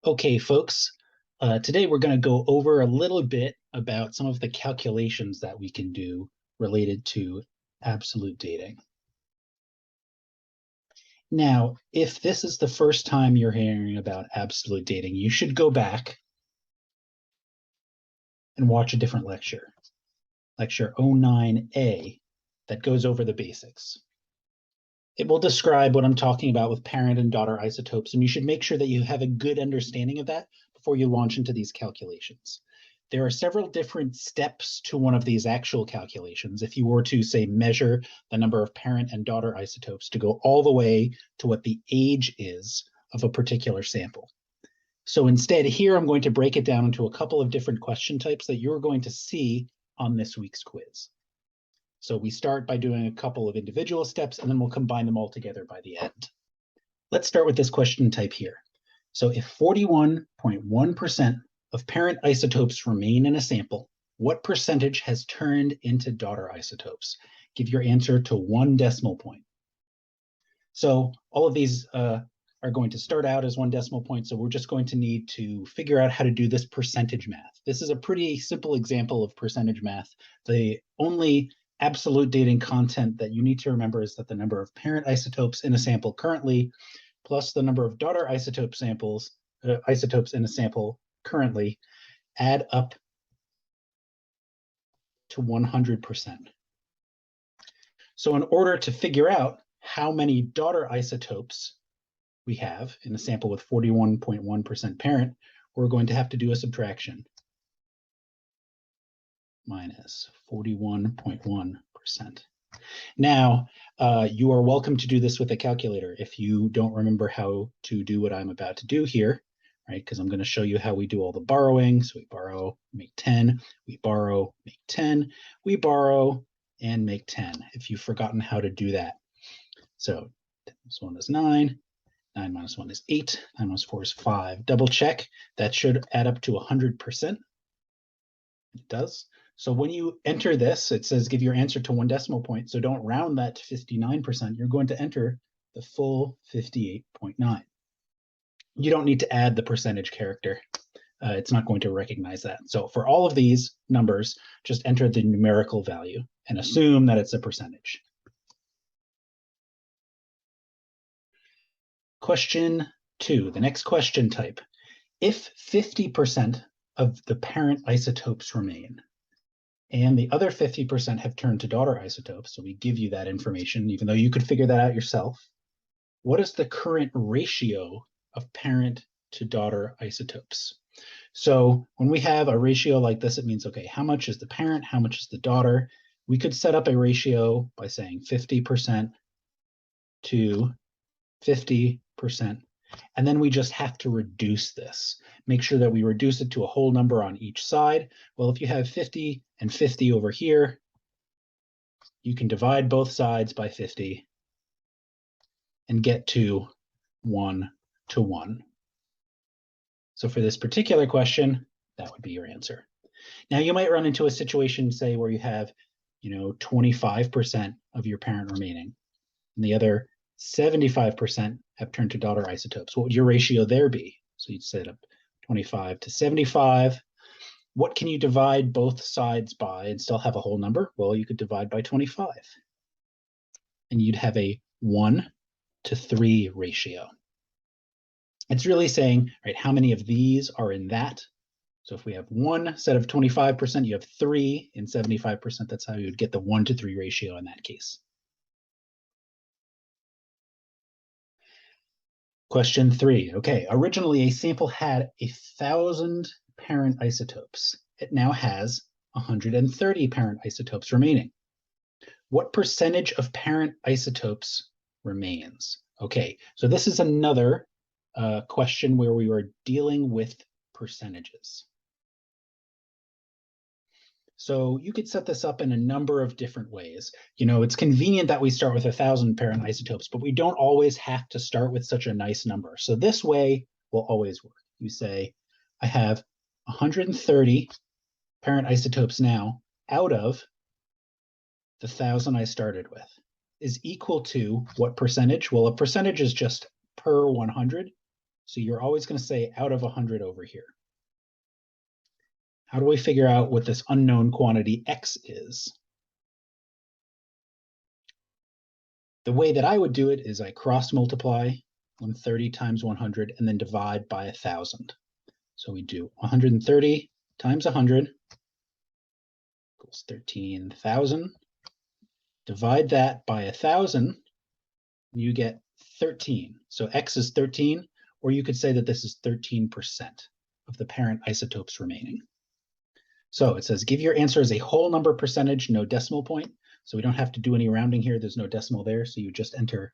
Okay, folks, today we're going to go over a little bit about some of the calculations that we can do related to absolute dating. Now, if this is the first time you're hearing about absolute dating, you should go back and watch a different lecture, lecture 09A, that goes over the basics. It will describe what I'm talking about with parent and daughter isotopes, and you should make sure that you have a good understanding of that before you launch into these calculations. There are several different steps to one of these actual calculations. If you were to, say, measure the number of parent and daughter isotopes to go all the way to what the age is of a particular sample. So instead, here I'm going to break it down into a couple of different question types that you're going to see on this week's quiz. So we start by doing a couple of individual steps, and then we'll combine them all together by the end. Let's start with this question type here. So if 41.1% of parent isotopes remain in a sample, what percentage has turned into daughter isotopes? Give your answer to 1 decimal point. So all of these are going to start out as 1 decimal point, so we're just going to need to figure out how to do this percentage math. This is a pretty simple example of percentage math. The only absolute dating content that you need to remember is that the number of parent isotopes in a sample currently plus the number of daughter isotopes in a sample currently add up to 100%. So in order to figure out how many daughter isotopes we have in a sample with 41.1% parent, we're going to have to do a subtraction. Minus 41.1%. Now, you are welcome to do this with a calculator if you don't remember how to do what I'm about to do here, right? Because I'm going to show you how we do all the borrowing. So we borrow, make 10, we borrow, make 10, we borrow, and make 10, if you've forgotten how to do that. So 10 minus 1 is 9, 9 minus 1 is 8, 9 minus 4 is 5. Double check, that should add up to 100%. It does. So when you enter this, it says give your answer to 1 decimal point. So don't round that to 59%. You're going to enter the full 58.9. You don't need to add the percentage character. It's not going to recognize that. So for all of these numbers, just enter the numerical value and assume that it's a percentage. Question 2, the next question type. If 50% of the parent isotopes remain, and the other 50% have turned to daughter isotopes, so we give you that information, even though you could figure that out yourself. What is the current ratio of parent to daughter isotopes? So when we have a ratio like this, it means, okay, how much is the parent, how much is the daughter? We could set up a ratio by saying 50% to 50%, and then we just have to reduce this. Make sure that we reduce it to a whole number on each side. Well, if you have 50 and 50 over here, you can divide both sides by 50 and get to 1 to 1. So for this particular question, that would be your answer. Now you might run into a situation, say, where you have, 25% of your parent remaining, and the other 75% have turned to daughter isotopes. What would your ratio there be? So you'd set up 25 to 75. What can you divide both sides by and still have a whole number? Well, you could divide by 25. And you'd have a 1 to 3 ratio. It's really saying, right, how many of these are in that? So if we have one set of 25%, you have 3 in 75%. That's how you would get the 1 to 3 ratio in that case. Question 3. Okay, originally a sample had 1,000 parent isotopes. It now has 130 parent isotopes remaining. What percentage of parent isotopes remains? Okay, so this is another question where we were dealing with percentages. So you could set this up in a number of different ways. It's convenient that we start with 1,000 parent isotopes, but we don't always have to start with such a nice number. So this way will always work. You say, I have 130 parent isotopes now out of the 1,000 I started with, is equal to what percentage? Well, a percentage is just per 100. So you're always going to say out of 100 over here. How do we figure out what this unknown quantity x is? The way that I would do it is I cross multiply 130 times 100 and then divide by 1,000. So we do 130 times 100 equals 13,000. Divide that by 1,000, you get 13. So x is 13, or you could say that this is 13% of the parent isotopes remaining. So it says give your answer as a whole number percentage, no decimal point. So we don't have to do any rounding here. There's no decimal there. So you just enter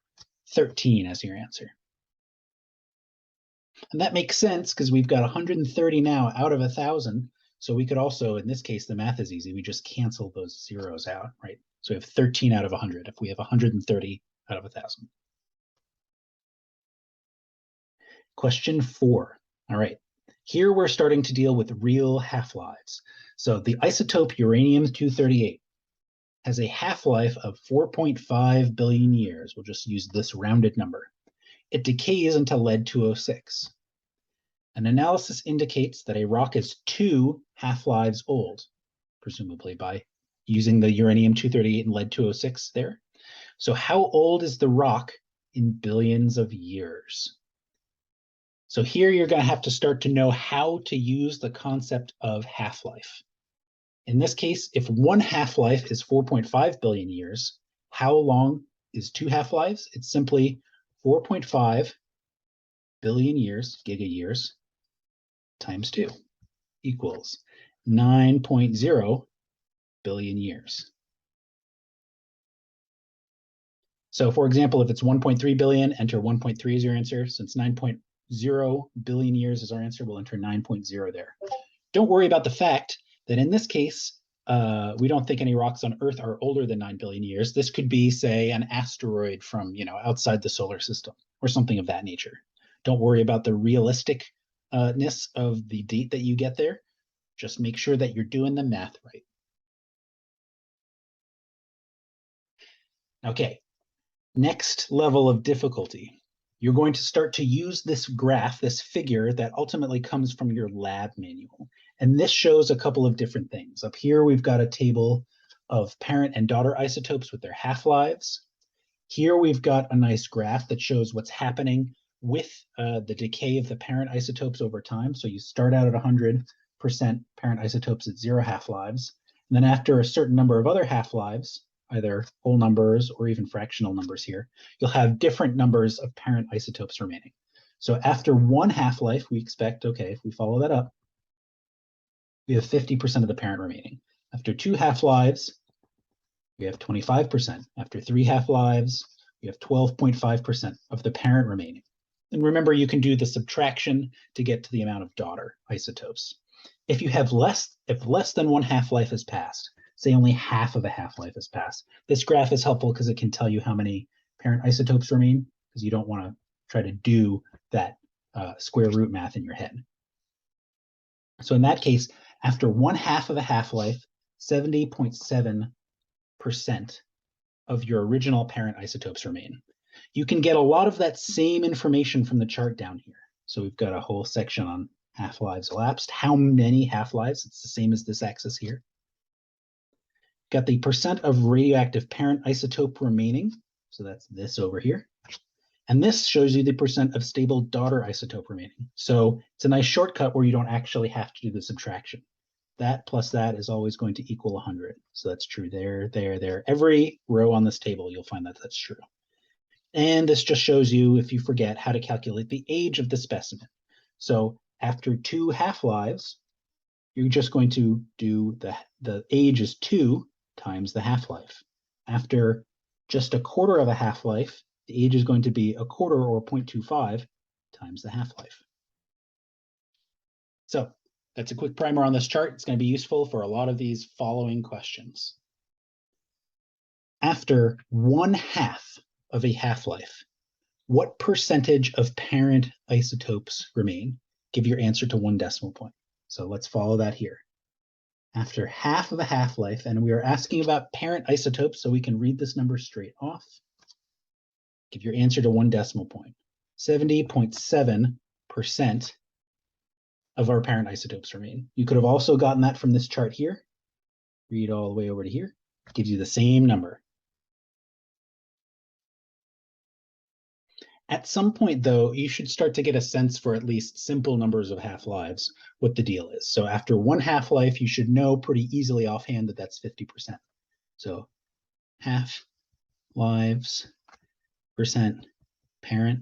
13 as your answer. And that makes sense because we've got 130 now out of 1,000. So we could also, in this case, the math is easy. We just cancel those zeros out, right? So we have 13 out of 100 if we have 130 out of 1,000. Question 4. All right. Here we're starting to deal with real half-lives. So the isotope uranium-238 has a half-life of 4.5 billion years. We'll just use this rounded number. It decays into lead-206. An analysis indicates that a rock is 2 half-lives old, presumably by using the uranium-238 and lead-206 there. So how old is the rock in billions of years? So here you're going to have to start to know how to use the concept of half-life. In this case, if one half-life is 4.5 billion years, how long is 2 half-lives? It's simply 4.5 billion years, giga-years, times 2 equals 9.0 billion years. So for example, if it's 1.3 billion, enter 1.3 as your answer. Since 9.0 billion years is our answer, we'll enter 9.0 there. Don't worry about the fact that in this case, we don't think any rocks on Earth are older than 9 billion years. This could be, say, an asteroid from, outside the solar system or something of that nature. Don't worry about the realisticness of the date that you get there. Just make sure that you're doing the math right. Okay, next level of difficulty. You're going to start to use this graph, this figure that ultimately comes from your lab manual. And this shows a couple of different things. Up here, we've got a table of parent and daughter isotopes with their half-lives. Here, we've got a nice graph that shows what's happening with the decay of the parent isotopes over time. So you start out at 100% parent isotopes at 0 half-lives. And then after a certain number of other half-lives, either whole numbers or even fractional numbers here, you'll have different numbers of parent isotopes remaining. So after 1 half-life, we expect, okay, if we follow that up, we have 50% of the parent remaining. After 2 half-lives, we have 25%. After 3 half-lives, we have 12.5% of the parent remaining. And remember, you can do the subtraction to get to the amount of daughter isotopes. If you have less than 1 half-life has passed, say only half of a half-life has passed, this graph is helpful because it can tell you how many parent isotopes remain, because you don't want to try to do that square root math in your head. So in that case, after 1/2 of a half-life, 70.7% of your original parent isotopes remain. You can get a lot of that same information from the chart down here. So we've got a whole section on half-lives elapsed. How many half-lives? It's the same as this axis here. Got the percent of radioactive parent isotope remaining. So that's this over here. And this shows you the percent of stable daughter isotope remaining. So it's a nice shortcut where you don't actually have to do the subtraction. That plus that is always going to equal 100. So that's true there, there, there. Every row on this table, you'll find that that's true. And this just shows you, if you forget, how to calculate the age of the specimen. So after 2 half-lives, you're just going to do the age is 2 times the half-life. After just 1/4 of a half-life, the age is going to be 1/4 or 0.25 times the half-life. So that's a quick primer on this chart. It's going to be useful for a lot of these following questions. After 1/2 of a half-life, what percentage of parent isotopes remain? Give your answer to 1 decimal point. So let's follow that here. After 1/2 of a half-life, and we are asking about parent isotopes, so we can read this number straight off. Give your answer to 1 decimal point. 70.7% of our parent isotopes remain. You could have also gotten that from this chart here. Read all the way over to here. It gives you the same number. At some point, though, you should start to get a sense for at least simple numbers of half-lives, what the deal is. So after one half-life, you should know pretty easily offhand that that's 50%. So half-lives percent parent.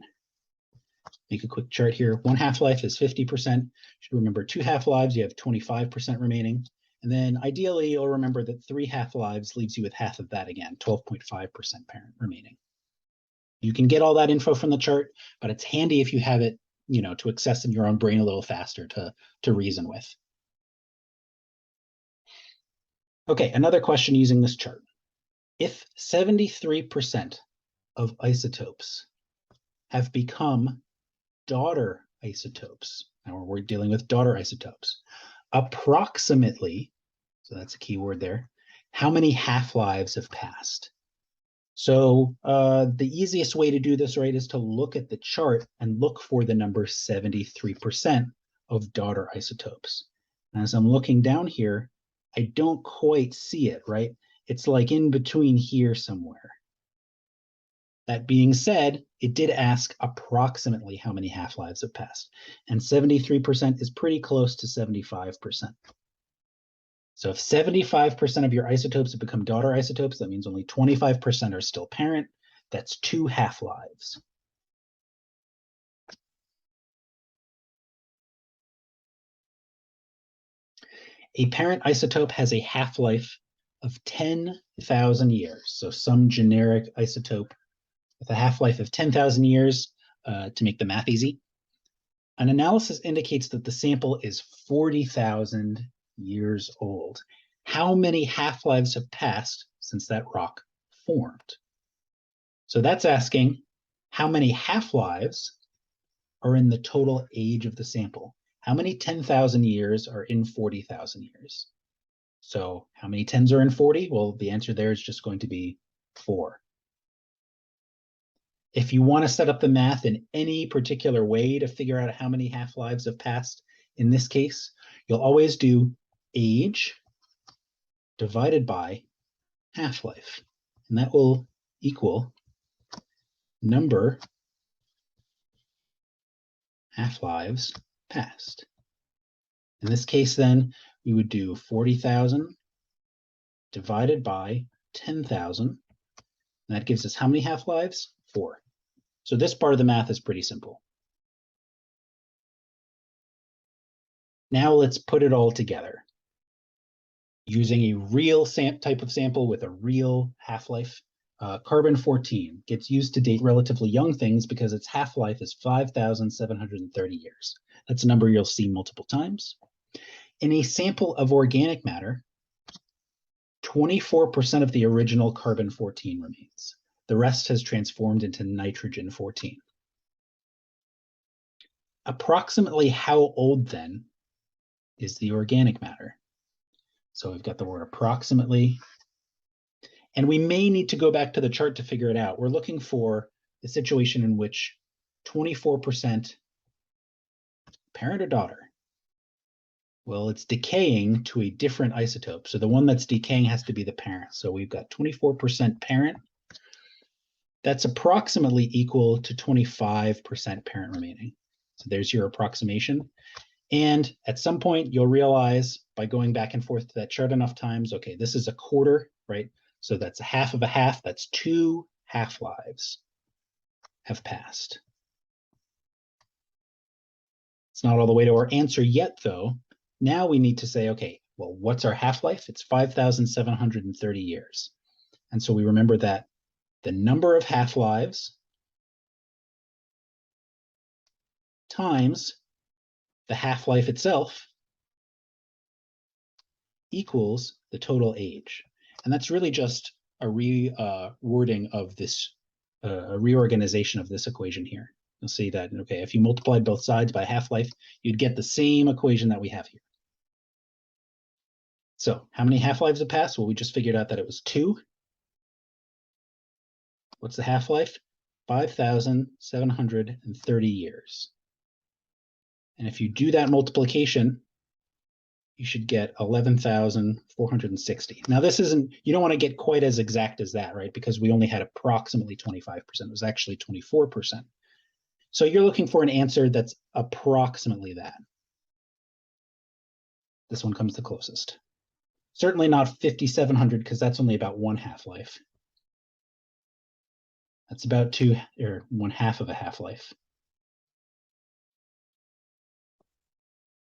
Make a quick chart here. One half-life is 50%. You should remember two half-lives, you have 25% remaining. And then ideally, you'll remember that three half-lives leaves you with half of that again, 12.5% parent remaining. You can get all that info from the chart, but it's handy if you have it, to access in your own brain a little faster to reason with. Okay, another question using this chart. If 73% of isotopes have become daughter isotopes, now we're dealing with daughter isotopes, approximately, so that's a key word there, how many half-lives have passed? So the easiest way to do this, right, is to look at the chart and look for the number 73% of daughter isotopes. And as I'm looking down here, I don't quite see it, right? It's like in between here somewhere. That being said, it did ask approximately how many half-lives have passed, and 73% is pretty close to 75%. So if 75% of your isotopes have become daughter isotopes, that means only 25% are still parent. That's two half-lives. A parent isotope has a half-life of 10,000 years. So some generic isotope with a half-life of 10,000 years, to make the math easy. An analysis indicates that the sample is 40,000 years old. How many half-lives have passed since that rock formed? So that's asking how many half-lives are in the total age of the sample. How many 10,000 years are in 40,000 years? So how many 10s are in 40? Well, the answer there is just going to be 4. If you want to set up the math in any particular way to figure out how many half-lives have passed, in this case, you'll always do age divided by half-life, and that will equal number half-lives passed. In this case, then, we would do 40,000 divided by 10,000, and that gives us how many half-lives? 4. So this part of the math is pretty simple. Now let's put it all together. Using a real type of sample with a real half-life, carbon-14 gets used to date relatively young things because its half-life is 5,730 years. That's a number you'll see multiple times. In a sample of organic matter, 24% of the original carbon-14 remains. The rest has transformed into nitrogen-14. Approximately how old, then, is the organic matter? So we've got the word approximately. And we may need to go back to the chart to figure it out. We're looking for the situation in which 24% parent or daughter. Well, it's decaying to a different isotope. So the one that's decaying has to be the parent. So we've got 24% parent. That's approximately equal to 25% parent remaining. So there's your approximation. And at some point, you'll realize by going back and forth to that chart enough times, okay, this is a quarter, right? So that's a half of a half. That's 2 half-lives have passed. It's not all the way to our answer yet, though. Now we need to say, okay, well, what's our half-life? It's 5,730 years. And so we remember that the number of half-lives times the half-life itself equals the total age. And that's really just a rewording of this, a reorganization of this equation here. You'll see that, okay, if you multiplied both sides by half-life, you'd get the same equation that we have here. So how many half-lives have passed? Well, we just figured out that it was 2. What's the half-life? 5,730 years. And if you do that multiplication, you should get 11,460. Now this isn't, you don't want to get quite as exact as that, right? Because we only had approximately 25%. It was actually 24%. So you're looking for an answer that's approximately that. This one comes the closest. Certainly not 5,700 because that's only about one half-life. That's about two or one half of a half-life.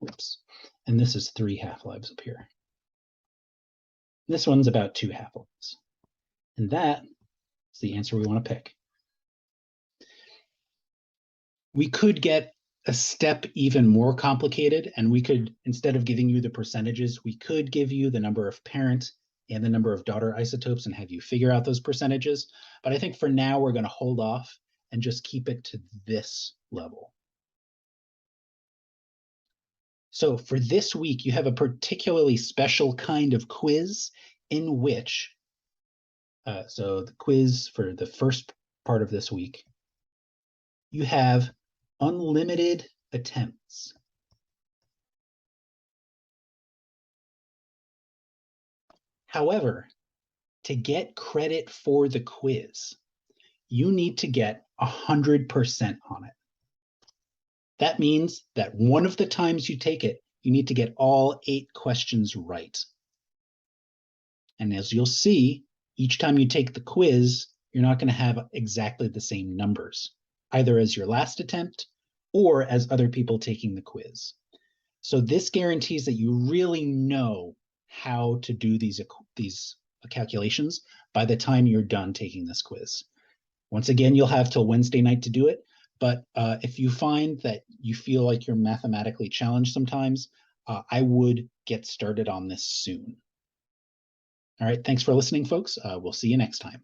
Whoops. And this is 3 half-lives up here. This one's about 2 half-lives. And that is the answer we want to pick. We could get a step even more complicated, and we could, instead of giving you the percentages, we could give you the number of parent and the number of daughter isotopes and have you figure out those percentages. But I think for now, we're going to hold off and just keep it to this level. So for this week, you have a particularly special kind of quiz in which, so the quiz for the first part of this week, you have unlimited attempts. However, to get credit for the quiz, you need to get 100% on it. That means that one of the times you take it, you need to get all 8 questions right. And as you'll see, each time you take the quiz, you're not going to have exactly the same numbers, either as your last attempt or as other people taking the quiz. So this guarantees that you really know how to do these calculations by the time you're done taking this quiz. Once again, you'll have till Wednesday night to do it. But if you find that you feel like you're mathematically challenged sometimes, I would get started on this soon. All right, thanks for listening, folks. We'll see you next time.